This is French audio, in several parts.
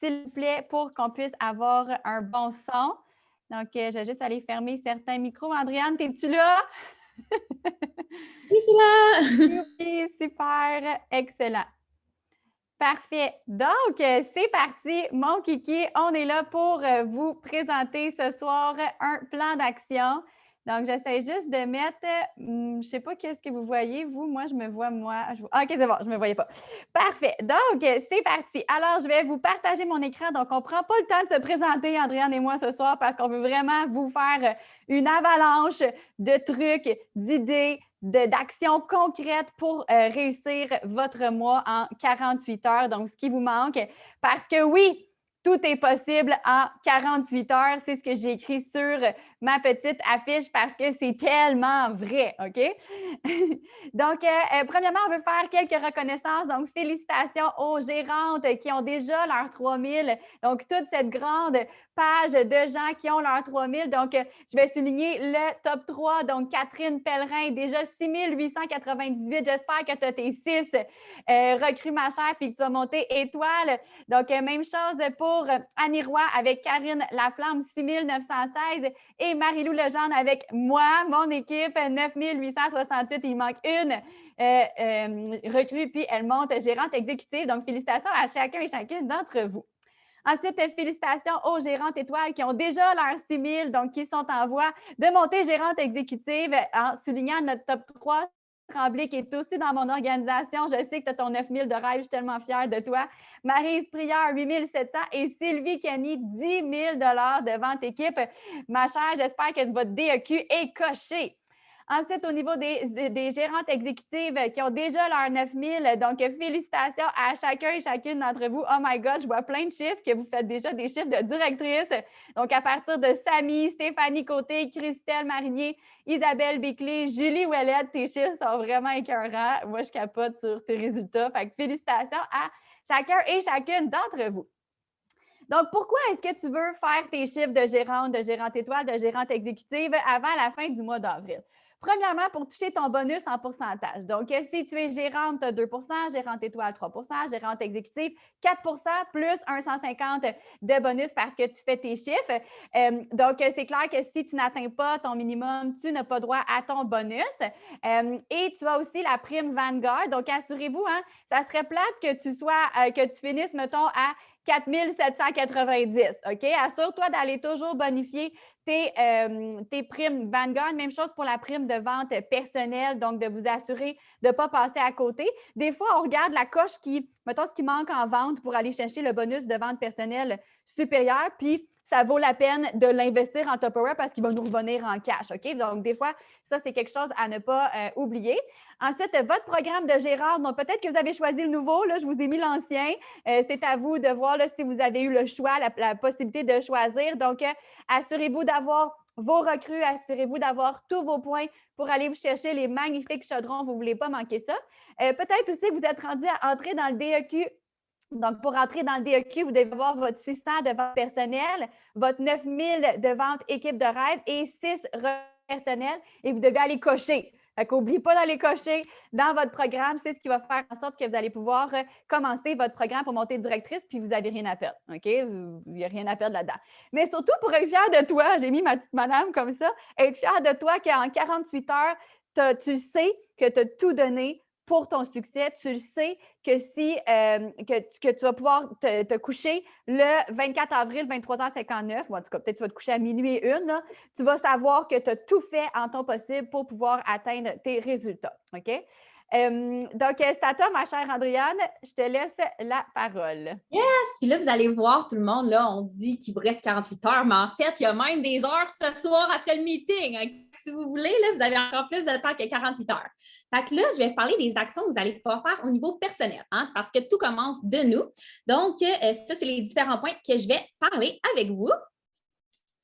s'il vous plaît, pour qu'on puisse avoir un bon son. Donc, je vais juste aller fermer certains micros. Andréane, es-tu là? Oui, je suis là! Oui, super, excellent. Parfait. Donc, c'est parti, mon kiki. On est là pour vous présenter ce soir un plan d'action. Donc, j'essaie juste de mettre, je ne sais pas qu'est-ce que vous voyez, vous. Moi, je me vois, moi. OK, c'est bon, je ne me voyais pas. Parfait. Donc, c'est parti. Alors, je vais vous partager mon écran. Donc, on ne prend pas le temps de se présenter, Andréane et moi, ce soir, parce qu'on veut vraiment vous faire une avalanche de trucs, d'idées, d'actions concrètes pour réussir votre mois en 48 heures. Donc, ce qui vous manque, parce que oui, tout est possible en 48 heures. C'est ce que j'ai écrit sur ma petite affiche parce que c'est tellement vrai, OK? Donc, premièrement, on veut faire quelques reconnaissances. Donc, félicitations aux gérantes qui ont déjà leurs 3000. Donc, toute cette grande page de gens qui ont leurs 3000. Donc, je vais souligner le top 3. Donc, Catherine Pellerin, déjà 6898. J'espère que tu as tes 6 recrues, ma chère, puis que tu vas monter étoile. Donc, même chose pour Annie Roy avec Karine Laflamme, 6916. Et Marie-Lou Legendre avec moi, mon équipe, 9868. Il manque une recrue, puis elle monte gérante exécutive. Donc, félicitations à chacun et chacune d'entre vous. Ensuite, félicitations aux gérantes étoiles qui ont déjà leurs 6000, donc qui sont en voie de monter gérante exécutive en soulignant notre top 3. Tremblay, qui est aussi dans mon organisation. Je sais que tu as ton 9000 de rêve. Je suis tellement fière de toi. Maryse Prieur, 8700 et Sylvie Kenny, 10 000 de vente équipe. Ma chère, j'espère que votre DEQ est coché. Ensuite, au niveau des gérantes exécutives qui ont déjà leurs 9000, donc félicitations à chacun et chacune d'entre vous. Oh my God, je vois plein de chiffres que vous faites déjà des chiffres de directrice. Donc, à partir de Samy, Stéphanie Côté, Christelle Marinier, Isabelle Biclé, Julie Ouellette, tes chiffres sont vraiment écœurants. Moi, je capote sur tes résultats. Fait que félicitations à chacun et chacune d'entre vous. Donc, pourquoi est-ce que tu veux faire tes chiffres de gérante étoile, de gérante exécutive avant la fin du mois d'avril? Premièrement, pour toucher ton bonus en pourcentage. Donc, si tu es gérante, tu as 2 gérante étoile, 3 gérante exécutive, 4 plus un 150 de bonus parce que tu fais tes chiffres. Donc, c'est clair que si tu n'atteins pas ton minimum, tu n'as pas droit à ton bonus. Et tu as aussi la prime Vanguard. Donc, assurez-vous, hein, ça serait plate que que tu finisses, mettons, à 4 790. OK? Assure-toi d'aller toujours bonifier tes primes Vanguard. Même chose pour la prime de vente personnelle, donc de vous assurer de ne pas passer à côté. Des fois, on regarde la coche mettons, ce qui manque en vente pour aller chercher le bonus de vente personnelle supérieur, puis ça vaut la peine de l'investir en Tupperware parce qu'il va nous revenir en cash. OK? Donc, des fois, ça, c'est quelque chose à ne pas oublier. Ensuite, votre programme de gérard. Donc, peut-être que vous avez choisi le nouveau. Là, je vous ai mis l'ancien. C'est à vous de voir là, si vous avez eu le choix, la possibilité de choisir. Donc, assurez-vous d'avoir vos recrues, assurez-vous d'avoir tous vos points pour aller vous chercher les magnifiques chaudrons. Vous ne voulez pas manquer ça. Peut-être aussi que vous êtes rendu à entrer dans le DEQ. Donc, pour entrer dans le DEQ, vous devez avoir votre 600 de vente personnelle, votre 9000 de vente équipe de rêve et 6 personnels et vous devez aller cocher. N'oubliez pas d'aller cocher dans votre programme. C'est ce qui va faire en sorte que vous allez pouvoir commencer votre programme pour monter directrice, puis vous n'avez rien à perdre. OK? Il n'y a rien à perdre là-dedans. Mais surtout, pour être fière de toi, j'ai mis ma petite madame comme ça, être fière de toi qu'en 48 heures, tu sais que tu as tout donné pour ton succès. Tu le sais que que tu vas pouvoir te coucher le 24 avril, 23h59, ou en tout cas, peut-être tu vas te coucher à minuit et une, là, tu vas savoir que tu as tout fait en ton possible pour pouvoir atteindre tes résultats. OK? Donc, c'est à toi, ma chère Andréane. Je te laisse la parole. Yes! Puis là, vous allez voir, tout le monde, là, on dit qu'il vous reste 48 heures, mais en fait, il y a même des heures ce soir après le meeting. Hein. Si vous voulez, là, vous avez encore plus de temps que 48 heures. Fait que là, je vais vous parler des actions que vous allez pouvoir faire au niveau personnel, hein, parce que tout commence de nous. Donc, ça, c'est les différents points que je vais parler avec vous.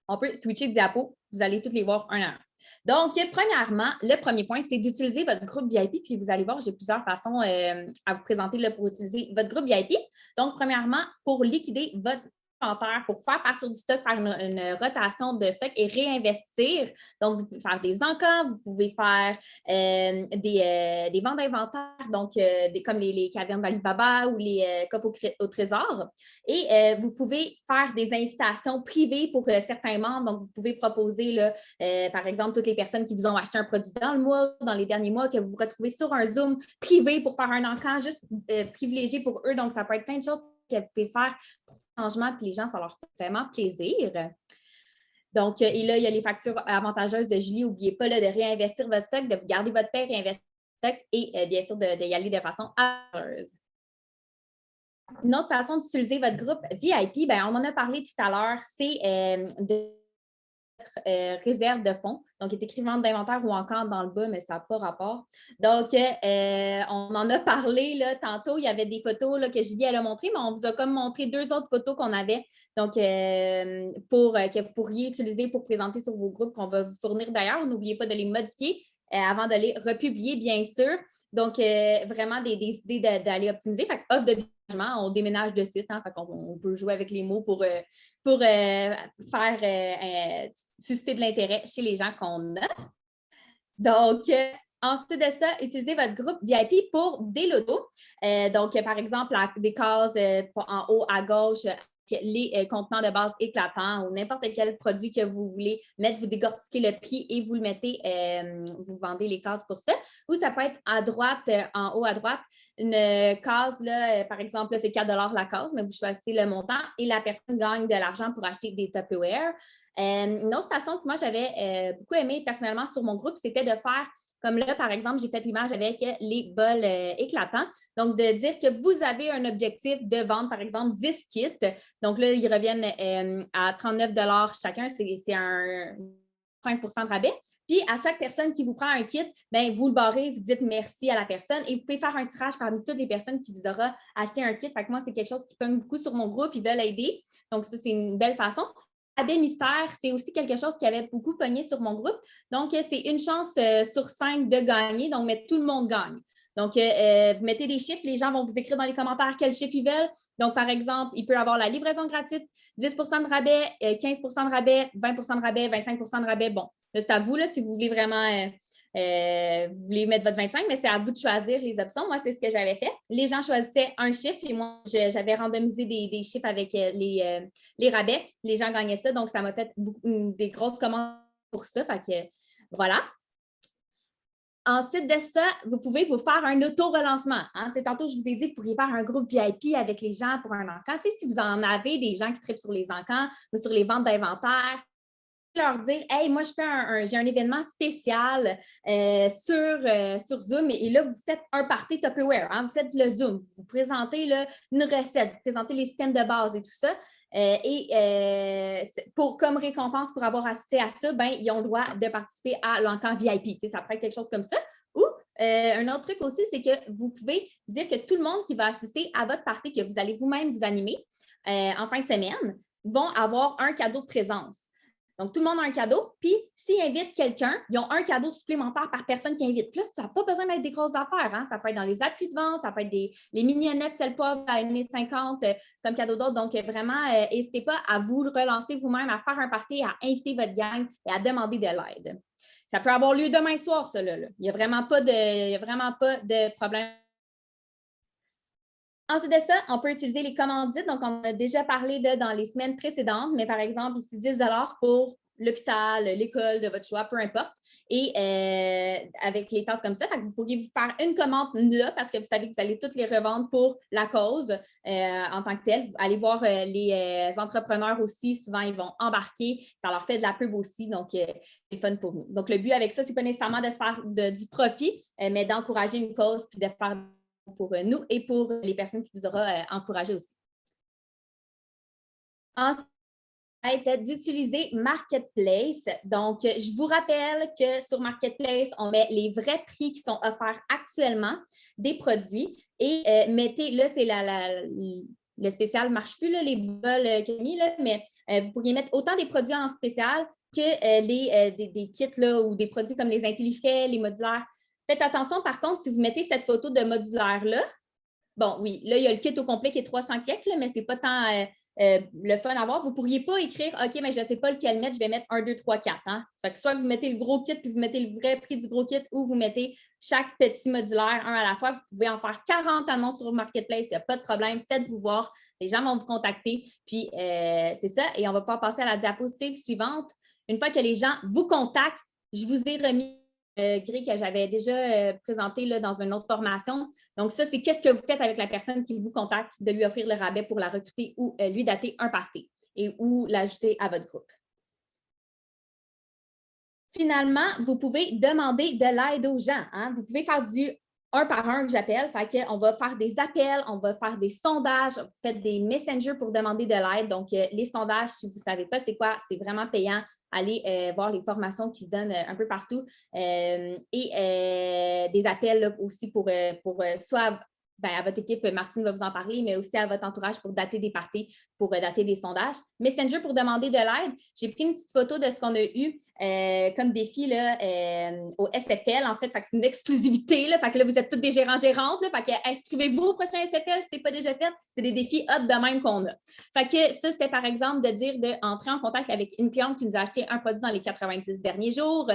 On peut switcher de diapo. Vous allez toutes les voir un à un. Donc, premièrement, le premier point, c'est d'utiliser votre groupe VIP. Puis, vous allez voir, j'ai plusieurs façons à vous présenter là, pour utiliser votre groupe VIP. Donc, premièrement, pour liquider votre inventaire pour faire partir du stock par une rotation de stock et réinvestir. Donc, vous pouvez faire des encans, vous pouvez faire des ventes d'inventaire, donc comme les cavernes d'Alibaba ou les coffres au trésor. Et vous pouvez faire des invitations privées pour certains membres. Donc, vous pouvez proposer, là, par exemple, toutes les personnes qui vous ont acheté un produit dans le mois, dans les derniers mois, que vous vous retrouvez sur un Zoom privé pour faire un encan juste privilégié pour eux. Donc, ça peut être plein de choses que vous pouvez faire pour le changement, puis les gens, ça leur fait vraiment plaisir. Donc, et là, il y a les factures avantageuses de Julie. N'oubliez pas là, de réinvestir votre stock, de vous garder votre paie, réinvestir votre stock et bien sûr d'y aller de façon heureuse. Une autre façon d'utiliser votre groupe VIP, bien, on en a parlé tout à l'heure, c'est de réserve de fonds. Donc, il est écrit vente d'inventaire ou encore dans le bas, mais ça n'a pas rapport. Donc, on en a parlé là, tantôt. Il y avait des photos là, que Julie elle a montrées, mais on vous a comme montré 2 autres photos qu'on avait donc, que vous pourriez utiliser pour présenter sur vos groupes qu'on va vous fournir d'ailleurs. N'oubliez pas de les modifier avant de les republier, bien sûr. Donc, vraiment des idées d'aller optimiser. Fait offre de déménagement, on déménage de site. Hein, fait on peut jouer avec les mots pour faire susciter de l'intérêt chez les gens qu'on a. Donc, ensuite de ça, utilisez votre groupe VIP pour des lotos. Donc, par exemple, des cases en haut à gauche, les contenants de base éclatants ou n'importe quel produit que vous voulez mettre, vous décortiquez le prix et vous le mettez, vous vendez les cases pour ça. Ou ça peut être à droite, en haut à droite, une case, là, par exemple, là, c'est 4 la case, mais vous choisissez le montant et la personne gagne de l'argent pour acheter des Tupperware. Une autre façon que moi, j'avais beaucoup aimé personnellement sur mon groupe, c'était de faire comme là, par exemple, j'ai fait l'image avec les bols éclatants. Donc, de dire que vous avez un objectif de vendre, par exemple, 10 kits. Donc là, ils reviennent à 39 chacun. C'est un 5 de rabais. Puis, à chaque personne qui vous prend un kit, bien, vous le barrez, vous dites merci à la personne et vous pouvez faire un tirage parmi toutes les personnes qui vous auront acheté un kit. Fait que moi, c'est quelque chose qui pogne beaucoup sur mon groupe. Ils veulent aider. Donc, ça, c'est une belle façon. Rabais mystère, c'est aussi quelque chose qui avait beaucoup pogné sur mon groupe. Donc, c'est une chance sur 5 de gagner. Donc, mais tout le monde gagne. Donc, vous mettez des chiffres, les gens vont vous écrire dans les commentaires quel chiffre ils veulent. Donc, par exemple, il peut y avoir la livraison gratuite, 10 de rabais, 15 de rabais, 20 de rabais, 25 de rabais. Bon, là, c'est à vous là, si vous voulez vraiment vous voulez mettre votre 25, mais c'est à vous de choisir les options. Moi, c'est ce que j'avais fait. Les gens choisissaient un chiffre et moi, j'avais randomisé des chiffres avec les rabais. Les gens gagnaient ça, donc ça m'a fait des grosses commandes pour ça. Fait que voilà. Ensuite de ça, vous pouvez vous faire un auto-relancement. Hein? Tantôt, je vous ai dit que vous pourriez faire un groupe VIP avec les gens pour un encan. Si vous en avez des gens qui trippent sur les encans ou sur les ventes d'inventaire, leur dire « Hey, moi, j'ai un événement spécial sur Zoom et là, vous faites un party Tupperware. Hein? Vous faites le Zoom, vous présentez là, une recette, vous présentez les systèmes de base et tout ça. Comme récompense pour avoir assisté à ça, ben, ils ont le droit de participer à l'encan VIP. Ça pourrait être quelque chose comme ça. Ou un autre truc aussi, c'est que vous pouvez dire que tout le monde qui va assister à votre party, que vous allez vous-même vous animer en fin de semaine, vont avoir un cadeau de présence. Donc, tout le monde a un cadeau. Puis, s'ils invitent quelqu'un, ils ont un cadeau supplémentaire par personne qui invite. Plus, ça n'a pas besoin d'être des grosses affaires. Hein? Ça peut être dans les appuis de vente, ça peut être les mignonnettes, celles pas à 1,50 $ comme cadeau d'autre. Donc, vraiment, n'hésitez pas à vous relancer vous-même, à faire un party, à inviter votre gang et à demander de l'aide. Ça peut avoir lieu demain soir, ça. Là. Il n'y a vraiment pas de problème. Ensuite de ça, on peut utiliser les commandites. Donc, on a déjà parlé dans les semaines précédentes, mais par exemple, ici, 10 $ pour l'hôpital, l'école de votre choix, peu importe. Et avec les tasses comme ça, fait que vous pourriez vous faire une commande là parce que vous savez que vous allez toutes les revendre pour la cause en tant que telle. Vous allez voir les entrepreneurs aussi, souvent, ils vont embarquer. Ça leur fait de la pub aussi, donc c'est fun pour nous. Donc, le but avec ça, ce n'est pas nécessairement de se faire du profit, mais d'encourager une cause puis de faire pour nous et pour les personnes qui vous auront encouragé aussi. Ensuite, d'utiliser Marketplace. Donc, je vous rappelle que sur Marketplace, on met les vrais prix qui sont offerts actuellement des produits et mettez, là, c'est le spécial ne marche plus, là, les bols qu'il a mis, là, mais vous pourriez mettre autant des produits en spécial que des kits là, ou des produits comme les IntelliFrais, les modulaires. Faites attention, par contre, si vous mettez cette photo de modulaire-là, bon, oui, là, il y a le kit au complet qui est 300 quelques, mais ce n'est pas tant le fun à voir. Vous ne pourriez pas écrire OK, mais je ne sais pas lequel mettre, je vais mettre 1, 2, 3, 4. Hein? Fait que soit vous mettez le gros kit puis vous mettez le vrai prix du gros kit ou vous mettez chaque petit modulaire un à la fois. Vous pouvez en faire 40 annonces sur le Marketplace, il n'y a pas de problème. Faites-vous voir. Les gens vont vous contacter. Puis c'est ça. Et on va pouvoir passer à la diapositive suivante. Une fois que les gens vous contactent, je vous ai remis grille que j'avais déjà présenté là, dans une autre formation. Donc, ça, c'est qu'est-ce que vous faites avec la personne qui vous contacte, de lui offrir le rabais pour la recruter ou lui dater un party et ou l'ajouter à votre groupe. Finalement, vous pouvez demander de l'aide aux gens. Hein? Vous pouvez faire du un par un que j'appelle. Fait qu'on va faire des appels, on va faire des sondages, vous faites des messengers pour demander de l'aide. Donc, les sondages, si vous ne savez pas c'est quoi, c'est vraiment payant. Allez voir les formations qui se donnent un peu partout et des appels là, aussi pour soit à votre équipe, Martine va vous en parler, mais aussi à votre entourage pour dater des parties, pour dater des sondages. Messenger pour demander de l'aide. J'ai pris une petite photo de ce qu'on a eu comme défi là, au SFL. En fait, c'est une exclusivité. Là, fait que là, vous êtes tous des gérants-gérantes. Fait que inscrivez-vous au prochain SFL si ce n'est pas déjà fait. C'est des défis hot de même qu'on a. Fait que ça, c'était par exemple de dire d'entrer en contact avec une cliente qui nous a acheté un produit dans les 90 derniers jours,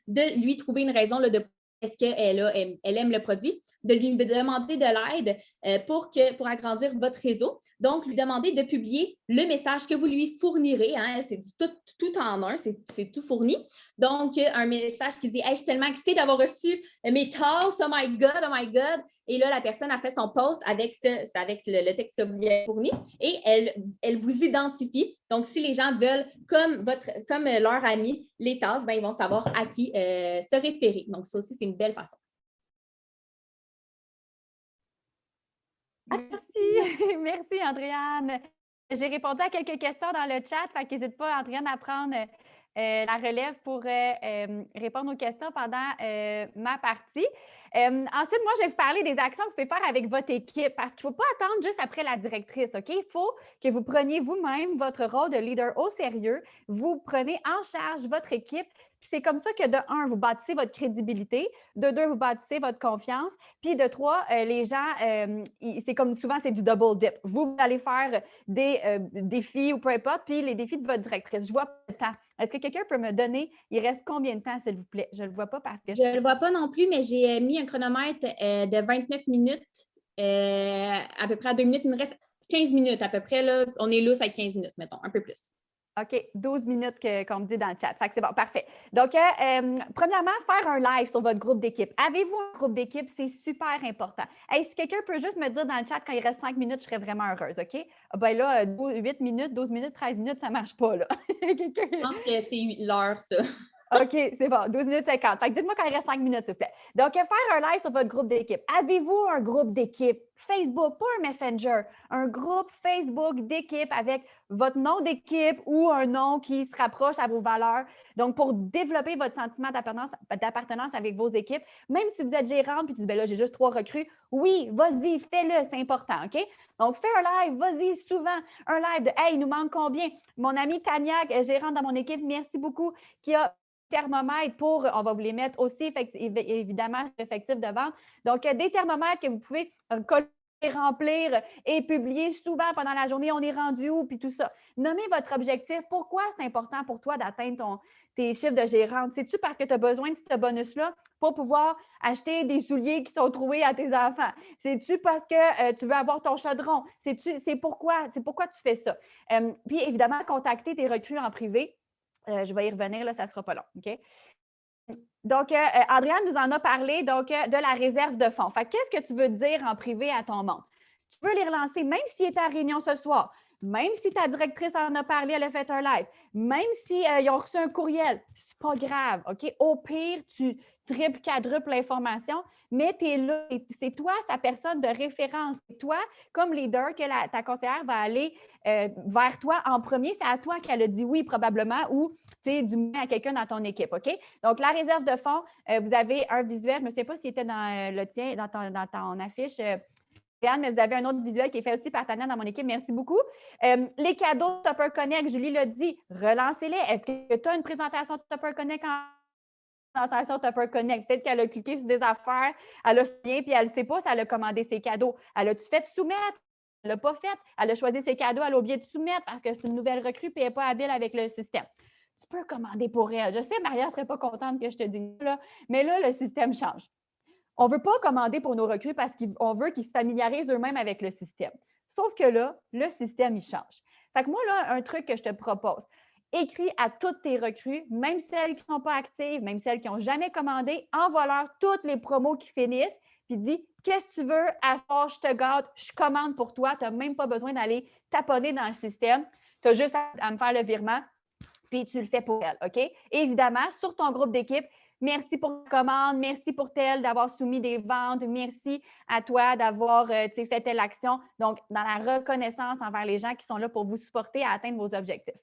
de lui trouver une raison là, de est-ce qu'elle aime le produit, de lui demander de l'aide pour agrandir votre réseau. Donc, lui demander de publier le message que vous lui fournirez. Hein, c'est tout en un, c'est tout fourni. Donc, un message qui dit hey, « Je suis tellement excitée d'avoir reçu mes tasses, oh my God, oh my God! » Et là, la personne a fait son post avec le texte que vous lui avez fourni et elle vous identifie. Donc, si les gens veulent, comme leur ami, les tasses, ils vont savoir à qui se référer. Donc, ça aussi, c'est une belle façon. Merci. Merci, Andréane. J'ai répondu à quelques questions dans le chat, fait qu'hésite pas, Andréane, à prendre la relève pour répondre aux questions pendant ma partie. Ensuite, moi, je vais vous parler des actions que vous pouvez faire avec votre équipe parce qu'il ne faut pas attendre juste après la directrice, OK? Il faut que vous preniez vous-même votre rôle de leader au sérieux. Vous prenez en charge votre équipe. Puis c'est comme ça que de un, vous bâtissez votre crédibilité, de deux, vous bâtissez votre confiance, puis de trois, les gens, c'est comme souvent, c'est du double dip. Vous allez faire des défis ou peu importe, puis les défis de votre directrice. Je vois pas le temps. Est-ce que quelqu'un peut me donner, il reste combien de temps, s'il vous plaît? Je ne le vois pas parce que je ne le vois pas non plus, mais j'ai mis un chronomètre de 29 minutes, à peu près à 2 minutes. Il me reste 15 minutes à peu près. Là. On est lousse avec 15 minutes, mettons, un peu plus. OK, 12 minutes qu'on me dit dans le chat. Fait que c'est bon, parfait. Donc, premièrement, faire un live sur votre groupe d'équipe. Avez-vous un groupe d'équipe? C'est super important. Hey, si quelqu'un peut juste me dire dans le chat quand il reste 5 minutes, je serais vraiment heureuse, OK? Ben là, 8 minutes, 12 minutes, 13 minutes, ça ne marche pas, là. Je pense que c'est l'heure, ça. OK, c'est bon. 12 minutes 50. Fait que dites-moi quand il reste 5 minutes, s'il vous plaît. Donc, faire un live sur votre groupe d'équipe. Avez-vous un groupe d'équipe Facebook, pas un Messenger, un groupe Facebook d'équipe avec votre nom d'équipe ou un nom qui se rapproche à vos valeurs. Donc, pour développer votre sentiment d'appartenance avec vos équipes, même si vous êtes gérante puis tu dis, ben là, j'ai juste 3 recrues, oui, vas-y, fais-le, c'est important, OK? Donc, fais un live, vas-y, souvent, un live de, hey, il nous manque combien? Mon amie Tania, gérante dans mon équipe, merci beaucoup, qui a thermomètres pour, on va vous les mettre aussi, évidemment, effectif de vente. Donc, des thermomètres que vous pouvez coller, remplir et publier souvent pendant la journée. On est rendu où? Puis tout ça. Nommez votre objectif. Pourquoi c'est important pour toi d'atteindre tes chiffres de gérante? C'est-tu parce que tu as besoin de ce bonus-là pour pouvoir acheter des souliers qui sont troués à tes enfants? C'est-tu parce que tu veux avoir ton chaudron? C'est pourquoi tu fais ça? Puis, évidemment, contacter tes recrues en privé. Je vais y revenir, là, ça ne sera pas long. OK? Donc, Andréane nous en a parlé donc, de la réserve de fonds. Fait qu'est-ce que tu veux dire en privé à ton monde? Tu veux les relancer, même s'il est à réunion ce soir, même si ta directrice en a parlé, elle a fait un live, même s'ils ont reçu un courriel, c'est pas grave, OK? Au pire, tu triples, quadruples l'information, mais tu es là. C'est toi, sa personne de référence. C'est toi, comme leader, que ta conseillère va aller vers toi en premier. C'est à toi qu'elle a dit oui, probablement, ou du moins à quelqu'un dans ton équipe, OK? Donc, la réserve de fonds, vous avez un visuel, je ne me souviens pas s'il était dans le tien, dans ton affiche, mais vous avez un autre visuel qui est fait aussi par Tania dans mon équipe. Merci beaucoup. Les cadeaux Tupper Connect, Julie l'a dit, relancez-les. Est-ce que tu as une présentation de Tupper Connect en présentation Tupper Connect? Peut-être qu'elle a cliqué sur des affaires, elle a bien, puis elle ne sait pas si elle a commandé ses cadeaux. Elle a-tu fait soumettre? Elle l'a pas fait. Elle a choisi ses cadeaux, elle a oublié de soumettre parce que c'est une nouvelle recrue et elle n'est pas habile avec le système. Tu peux commander pour elle. Je sais, Maria ne serait pas contente que je te dise ça, mais là, le système change. On ne veut pas commander pour nos recrues parce qu'on veut qu'ils se familiarisent eux-mêmes avec le système. Sauf que là, le système, il change. Fait que moi, là, un truc que je te propose, écris à toutes tes recrues, même celles qui ne sont pas actives, même celles qui n'ont jamais commandé, envoie-leur toutes les promos qui finissent, puis dis qu'est-ce que tu veux, à ce soir, je te gâte, je commande pour toi, tu n'as même pas besoin d'aller taponner dans le système, tu as juste à me faire le virement, puis tu le fais pour elle, OK? Et évidemment, sur ton groupe d'équipe, merci pour la commande, merci pour tel d'avoir soumis des ventes, merci à toi d'avoir fait telle action. Donc, dans la reconnaissance envers les gens qui sont là pour vous supporter à atteindre vos objectifs.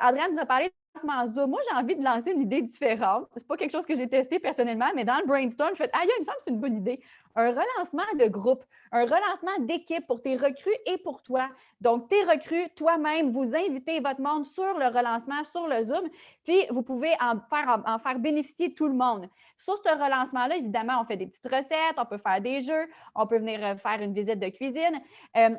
Andréane nous a parlé de lancement Zoom. Moi, j'ai envie de lancer une idée différente. Ce n'est pas quelque chose que j'ai testé personnellement, mais dans le brainstorm, je fais il me semble que c'est une bonne idée. Un relancement de groupe, un relancement d'équipe pour tes recrues et pour toi. Donc, tes recrues, toi-même, vous invitez votre monde sur le relancement, sur le Zoom, puis vous pouvez en faire bénéficier tout le monde. Sur ce relancement-là, évidemment, on fait des petites recettes, on peut faire des jeux, on peut venir faire une visite de cuisine.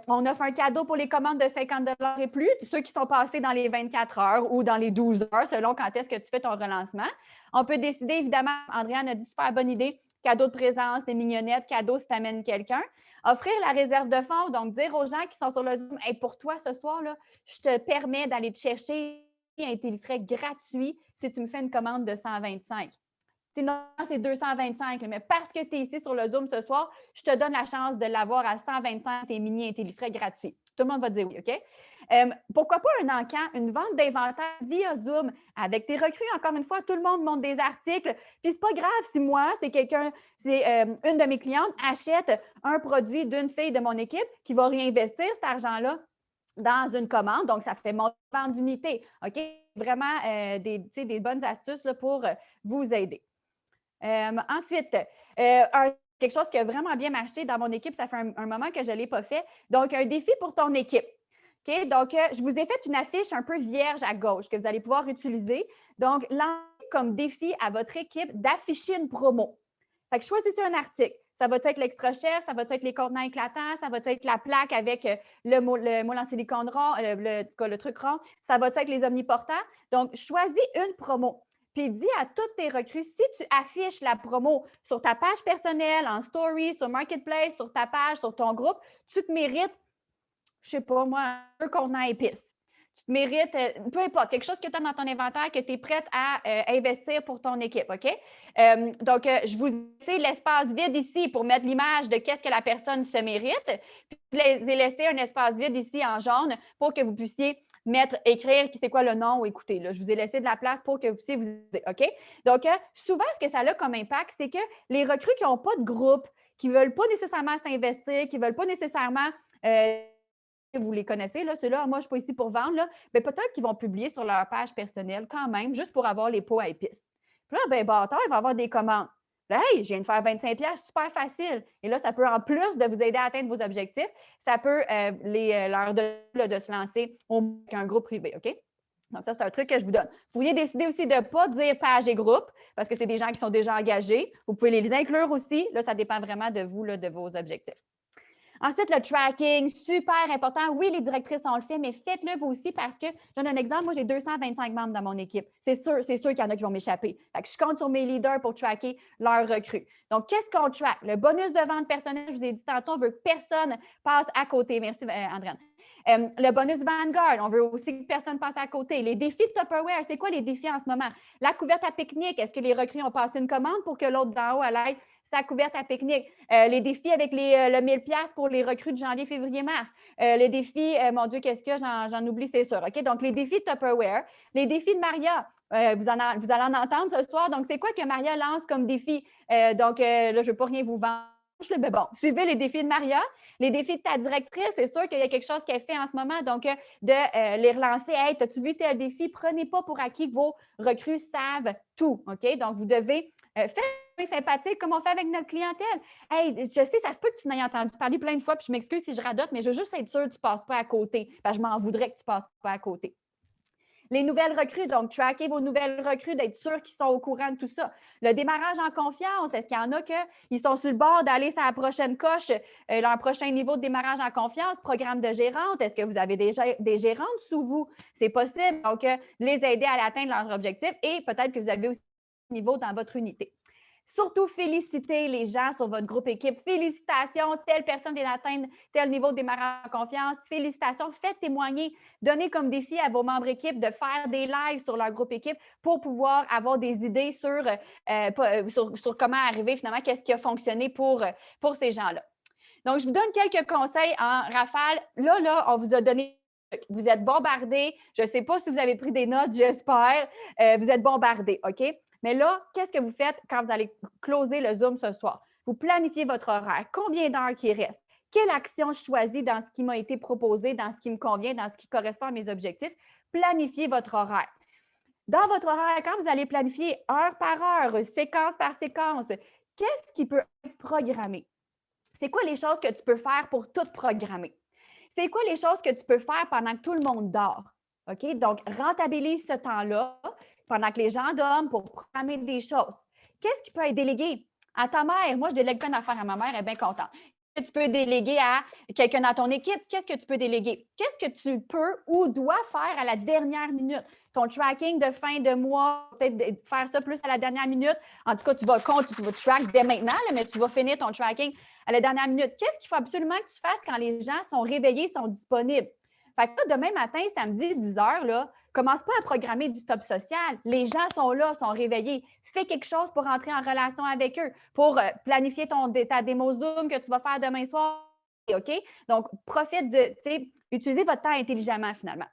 On offre un cadeau pour les commandes de 50 $ et plus, ceux qui sont passés dans les 24 heures ou dans les 12 heures, selon quand est-ce que tu fais ton relancement. On peut décider, évidemment, Andréane a dit super bonne idée, cadeau de présence, des mignonnettes, cadeau si tu amènes quelqu'un. Offrir la réserve de fonds, donc dire aux gens qui sont sur le Zoom, hey, pour toi, ce soir, là, je te permets d'aller te chercher un télifrais gratuit si tu me fais une commande de 125. Non, c'est 225, mais parce que tu es ici sur le Zoom ce soir, je te donne la chance de l'avoir à 125 tes mini intellifrais gratuits. Tout le monde va dire oui, OK? Pourquoi pas un encan, une vente d'inventaire via Zoom avec tes recrues? Encore une fois, tout le monde monte des articles. Puis c'est pas grave si moi, c'est une de mes clientes achète un produit d'une fille de mon équipe qui va réinvestir cet argent-là dans une commande. Donc, ça fait monter la vente d'unité. OK? Vraiment des bonnes astuces là, pour vous aider. Ensuite, quelque chose qui a vraiment bien marché dans mon équipe, ça fait un moment que je ne l'ai pas fait. Donc, un défi pour ton équipe. OK? Donc, je vous ai fait une affiche un peu vierge à gauche que vous allez pouvoir utiliser. Donc, lancez comme défi à votre équipe d'afficher une promo. Fait que choisissez un article. Ça va être l'extra chef, ça va être les contenants éclatants, ça va être la plaque avec le moule en silicone rond, le truc rond, ça va être les omniportants. Donc, choisis une promo. Puis dis à toutes tes recrues, si tu affiches la promo sur ta page personnelle, en story, sur Marketplace, sur ta page, sur ton groupe, tu te mérites, je ne sais pas moi, un contenant épice. Tu te mérites, peu importe, quelque chose que tu as dans ton inventaire que tu es prête à investir pour ton équipe, OK? Donc, je vous ai l'espace vide ici pour mettre l'image de qu'est-ce que la personne se mérite. Puis, je vous ai laissé un espace vide ici en jaune pour que vous puissiez écrire c'est quoi le nom ou écoutez. Là, je vous ai laissé de la place pour que vous puissiez vous aider, OK? Donc, souvent, ce que ça a comme impact, c'est que les recrues qui n'ont pas de groupe, qui ne veulent pas nécessairement s'investir, qui ne veulent pas nécessairement vous les connaissez, là, ceux-là, moi, je ne suis pas ici pour vendre, là, mais peut-être qu'ils vont publier sur leur page personnelle quand même, juste pour avoir les pots à épices. Puis là, ben, bâtard, il va avoir des commandes. Là, hey, je viens de faire 25$, super facile. Et là, ça peut, en plus de vous aider à atteindre vos objectifs, ça peut leur donner de se lancer avec un groupe privé, OK? Donc, ça, c'est un truc que je vous donne. Vous pourriez décider aussi de ne pas dire page et groupe, parce que c'est des gens qui sont déjà engagés. Vous pouvez les inclure aussi. Là, ça dépend vraiment de vous, là, de vos objectifs. Ensuite, le tracking, super important. Oui, les directrices, on le fait, mais faites-le vous aussi parce que, je donne un exemple, moi, j'ai 225 membres dans mon équipe. C'est sûr qu'il y en a qui vont m'échapper. Fait que je compte sur mes leaders pour tracker leurs recrues. Donc, qu'est-ce qu'on track? Le bonus de vente personnelle, je vous ai dit tantôt, on veut que personne passe à côté. Merci, Andréane. Le bonus Vanguard, on veut aussi que personne passe à côté. Les défis de Tupperware, c'est quoi les défis en ce moment? La couverte à pique-nique, est-ce que les recrues ont passé une commande pour que l'autre d'en haut aille sa couverte à pique-nique? Les défis avec le 1000$ pour les recrues de janvier, février, mars. Les défis, mon Dieu, qu'est-ce que j'en oublie, c'est sûr. OK? Donc, les défis de Tupperware, les défis de Maria, vous allez en entendre ce soir. Donc, c'est quoi que Maria lance comme défi? Donc, là, je ne veux pas rien vous vendre. Mais bon, suivez les défis de Maria, les défis de ta directrice. C'est sûr qu'il y a quelque chose qu'elle fait en ce moment. Donc, de les relancer. Hey, as-tu vu tel défi? Prenez pas pour acquis que vos recrues savent tout. OK? Donc, vous devez faire sympathique comme on fait avec notre clientèle. Hey, je sais, ça se peut que tu n'aies entendu parler plein de fois, puis je m'excuse si je radote, mais je veux juste être sûre que tu ne passes pas à côté. Parce que je m'en voudrais que tu ne passes pas à côté. Les nouvelles recrues, donc traquer vos nouvelles recrues, d'être sûr qu'ils sont au courant de tout ça. Le démarrage en confiance, est-ce qu'il y en a qui sont sur le bord d'aller sur la prochaine coche, leur prochain niveau de démarrage en confiance, programme de gérante, est-ce que vous avez déjà des gérantes sous vous? C'est possible, donc les aider à atteindre leur objectif et peut-être que vous avez aussi un niveau dans votre unité. Surtout, félicitez les gens sur votre groupe équipe. Félicitations, telle personne vient d'atteindre tel niveau de démarrage en confiance. Félicitations, faites témoigner. Donnez comme défi à vos membres équipe de faire des lives sur leur groupe équipe pour pouvoir avoir des idées sur comment arriver finalement, qu'est-ce qui a fonctionné pour ces gens-là. Donc, je vous donne quelques conseils en rafale. Là, on vous a donné. Vous êtes bombardés. Je ne sais pas si vous avez pris des notes, j'espère. Vous êtes bombardés, OK? Mais là, qu'est-ce que vous faites quand vous allez closer le Zoom ce soir? Vous planifiez votre horaire. Combien d'heures qui reste? Quelle action je choisis dans ce qui m'a été proposé, dans ce qui me convient, dans ce qui correspond à mes objectifs? Planifiez votre horaire. Dans votre horaire, quand vous allez planifier heure par heure, séquence par séquence, qu'est-ce qui peut être programmé? C'est quoi les choses que tu peux faire pour tout programmer? C'est quoi les choses que tu peux faire pendant que tout le monde dort? OK? Donc, rentabilise ce temps-là pendant que les gens dorment pour programmer des choses. Qu'est-ce qui peut être délégué à ta mère? Moi, je délègue plein d'affaires à ma mère, elle est bien contente. Qu'est-ce que tu peux déléguer à quelqu'un dans ton équipe? Qu'est-ce que tu peux déléguer? Qu'est-ce que tu peux ou dois faire à la dernière minute? Ton tracking de fin de mois, peut-être faire ça plus à la dernière minute. En tout cas, tu vas track dès maintenant, là, mais tu vas finir ton tracking à la dernière minute. Qu'est-ce qu'il faut absolument que tu fasses quand les gens sont réveillés, sont disponibles? Fait que là, demain matin, samedi, 10 h, là, commence pas à programmer du stop social. Les gens sont là, sont réveillés. Fais quelque chose pour entrer en relation avec eux, pour planifier ta démo Zoom que tu vas faire demain soir. OK? Donc, profite utilisez votre temps intelligemment finalement.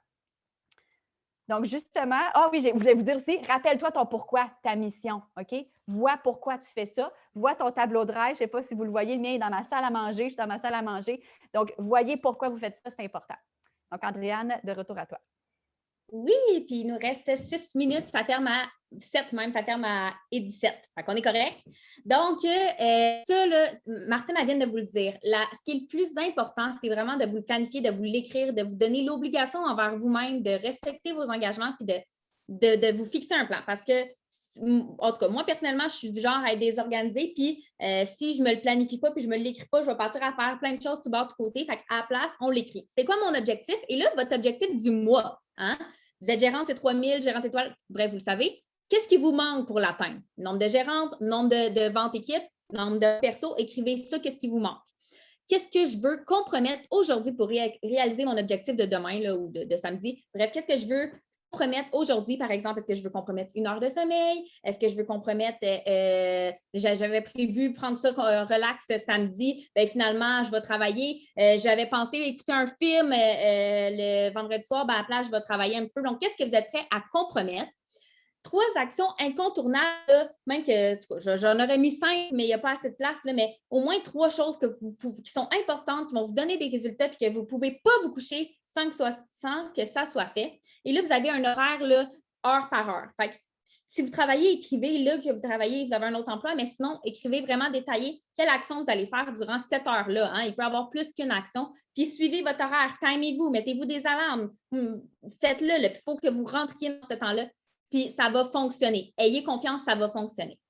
Donc, justement, oui, je voulais vous dire aussi, rappelle-toi ton pourquoi, ta mission, OK? Vois pourquoi tu fais ça. Vois ton tableau de rêve. Je ne sais pas si vous le voyez, le mien est dans ma salle à manger. Je suis dans ma salle à manger. Donc, voyez pourquoi vous faites ça, c'est important. Donc, Andréane, de retour à toi. Oui, puis il nous reste 6 minutes, ça ferme à 7 même, ça ferme à 17. Fait qu'on est correct. Donc, ça, là, Martine, elle vient de vous le dire. Ce qui est le plus important, c'est vraiment de vous le planifier, de vous l'écrire, de vous donner l'obligation envers vous-même de respecter vos engagements puis de vous fixer un plan. Parce que, en tout cas, moi, personnellement, je suis du genre à être désorganisée. Puis, si je ne me le planifie pas puis je ne me l'écris pas, je vais partir à faire plein de choses tout bas de côté. Fait qu'à la place, on l'écrit. C'est quoi mon objectif? Et là, votre objectif du mois, hein? Vous êtes gérante, c'est 3000, gérante étoile, bref, vous le savez. Qu'est-ce qui vous manque pour l'atteindre? Nombre de gérantes, nombre de ventes équipe, nombre de persos, écrivez ça, qu'est-ce qui vous manque? Qu'est-ce que je veux compromettre aujourd'hui pour réaliser mon objectif de demain là, ou de samedi? Bref, qu'est-ce que je veux compromettre aujourd'hui, par exemple? Est-ce que je veux compromettre 1 heure de sommeil? Est-ce que je veux compromettre, j'avais prévu prendre ça relax samedi, bien, finalement, je vais travailler. J'avais pensé écouter un film le vendredi soir, bien, à la place, je vais travailler un petit peu. Donc, qu'est-ce que vous êtes prêts à compromettre? 3 actions incontournables, même que j'en aurais mis 5, mais il n'y a pas assez de place, là, mais au moins 3 choses qui sont importantes, qui vont vous donner des résultats et que vous ne pouvez pas vous coucher sans que ça soit fait. Et là, vous avez un horaire là, heure par heure. Fait que, si vous travaillez, écrivez là que vous travaillez, vous avez un autre emploi, mais sinon, écrivez vraiment détaillé quelle action vous allez faire durant cette heure-là. Hein. Il peut y avoir plus qu'une action. Puis suivez votre horaire, timez-vous, mettez-vous des alarmes, faites-le. Il faut que vous rentriez dans ce temps-là. Puis ça va fonctionner. Ayez confiance, ça va fonctionner.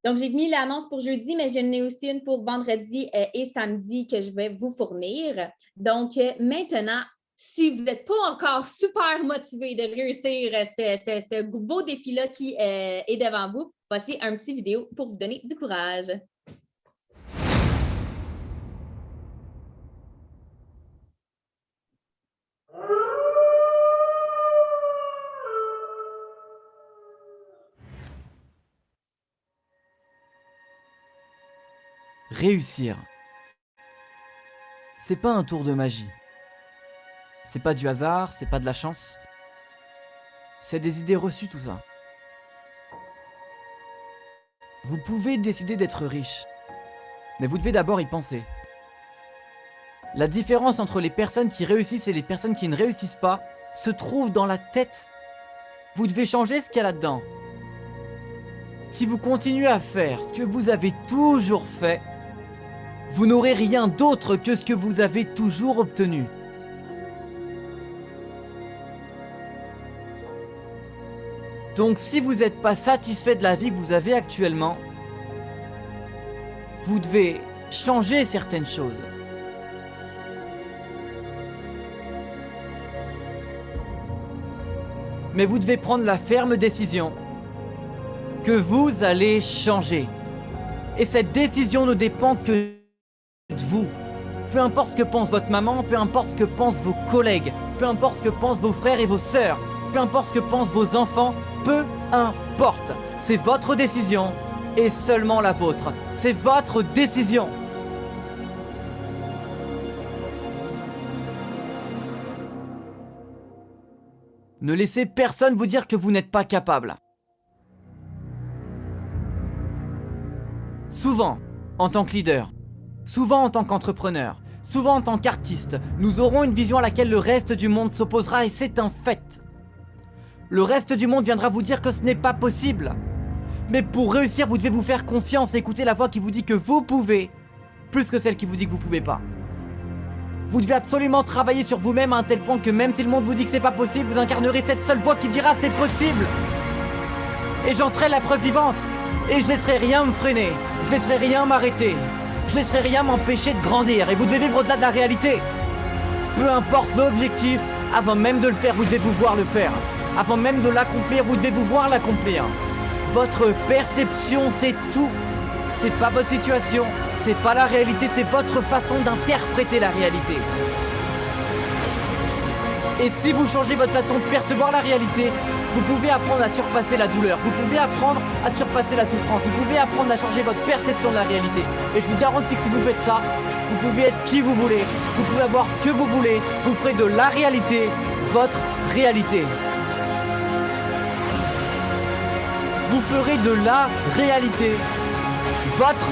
Donc, j'ai mis l'annonce pour jeudi, mais j'en ai aussi une pour vendredi et samedi que je vais vous fournir. Donc, maintenant, si vous n'êtes pas encore super motivé de réussir ce beau défi-là qui est devant vous, voici un petit vidéo pour vous donner du courage. Réussir. C'est pas un tour de magie. C'est pas du hasard, c'est pas de la chance. C'est des idées reçues tout ça. Vous pouvez décider d'être riche, mais vous devez d'abord y penser. La différence entre les personnes qui réussissent et les personnes qui ne réussissent pas se trouve dans la tête. Vous devez changer ce qu'il y a là-dedans. Si vous continuez à faire ce que vous avez toujours fait, vous n'aurez rien d'autre que ce que vous avez toujours obtenu. Donc si vous n'êtes pas satisfait de la vie que vous avez actuellement, vous devez changer certaines choses. Mais vous devez prendre la ferme décision que vous allez changer. Et cette décision ne dépend que de vous. Peu importe ce que pense votre maman, peu importe ce que pensent vos collègues, peu importe ce que pensent vos frères et vos sœurs, peu importe ce que pensent vos enfants, peu importe. C'est votre décision et seulement la vôtre. C'est votre décision. Ne laissez personne vous dire que vous n'êtes pas capable. Souvent, en tant que leader, souvent en tant qu'entrepreneur, souvent en tant qu'artiste, nous aurons une vision à laquelle le reste du monde s'opposera et c'est un fait. Le reste du monde viendra vous dire que ce n'est pas possible. Mais pour réussir, vous devez vous faire confiance et écouter la voix qui vous dit que vous pouvez, plus que celle qui vous dit que vous pouvez pas. Vous devez absolument travailler sur vous-même à un tel point que même si le monde vous dit que c'est pas possible, vous incarnerez cette seule voix qui dira c'est possible. Et j'en serai la preuve vivante. Et je laisserai rien me freiner, je laisserai rien m'arrêter, je laisserai rien m'empêcher de grandir. Et vous devez vivre au-delà de la réalité. Peu importe l'objectif, avant même de le faire, vous devez vous voir le faire. Avant même de l'accomplir, vous devez vous voir l'accomplir. Votre perception, c'est tout. C'est pas votre situation, c'est pas la réalité, c'est votre façon d'interpréter la réalité. Et si vous changez votre façon de percevoir la réalité, vous pouvez apprendre à surpasser la douleur, vous pouvez apprendre à surpasser la souffrance, vous pouvez apprendre à changer votre perception de la réalité. Et je vous garantis que si vous faites ça, vous pouvez être qui vous voulez, vous pouvez avoir ce que vous voulez, vous ferez de la réalité votre réalité. Vous ferez de la réalité votre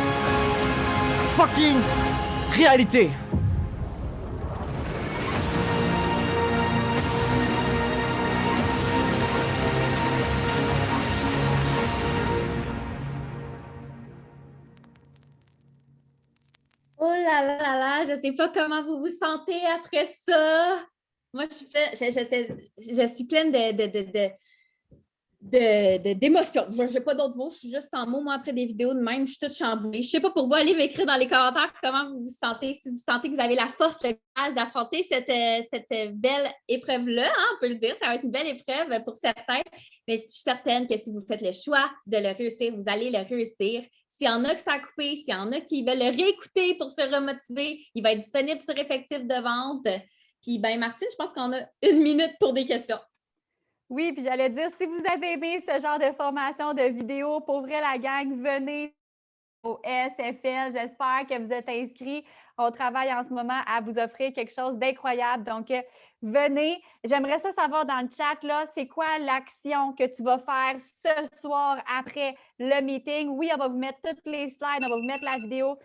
fucking réalité. Oh là là là là, je ne sais pas comment vous vous sentez après ça. Moi, je suis pleine d'émotions. Je n'ai pas d'autres mots, je suis juste sans mots. Moi, après des vidéos de même, je suis toute chamboulée. Je ne sais pas pour vous, allez m'écrire dans les commentaires comment vous vous sentez, si vous sentez que vous avez la force, le courage d'affronter cette belle épreuve-là, hein, on peut le dire. Ça va être une belle épreuve pour certains, mais je suis certaine que si vous faites le choix de le réussir, vous allez le réussir. S'il y en a que ça a coupé, s'il y en a qui veulent le réécouter pour se remotiver, il va être disponible sur Effectif de vente. Puis, ben Martine, je pense qu'on a 1 minute pour des questions. Oui, puis j'allais dire, si vous avez aimé ce genre de formation, de vidéo, pour vrai, la gang, venez au SFL. J'espère que vous êtes inscrits. On travaille en ce moment à vous offrir quelque chose d'incroyable. Donc, venez. J'aimerais ça savoir dans le chat, là, c'est quoi l'action que tu vas faire ce soir après le meeting? Oui, on va vous mettre toutes les slides, on va vous mettre la vidéo.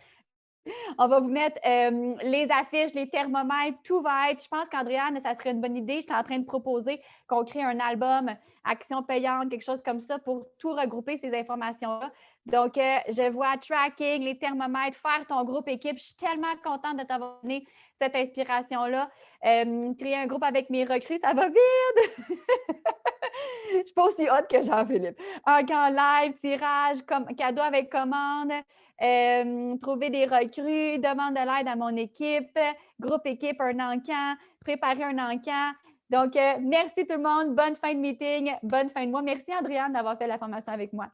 On va vous mettre les affiches, les thermomètres, tout va être. Je pense qu'Andréane, ça serait une bonne idée. J'étais en train de proposer qu'on crée un album action payante, quelque chose comme ça pour tout regrouper ces informations-là. Donc, je vois tracking, les thermomètres, faire ton groupe équipe. Je suis tellement contente de t'avoir donné cette inspiration-là. Créer un groupe avec mes recrues, ça va vite! Je suis pas aussi hot que Jean-Philippe. Un camp live, tirage, cadeau avec commande, trouver des recrues, demande de l'aide à mon équipe, groupe équipe, un encan, préparer un encan. Donc, merci tout le monde. Bonne fin de meeting, bonne fin de mois. Merci, Andréane, d'avoir fait la formation avec moi.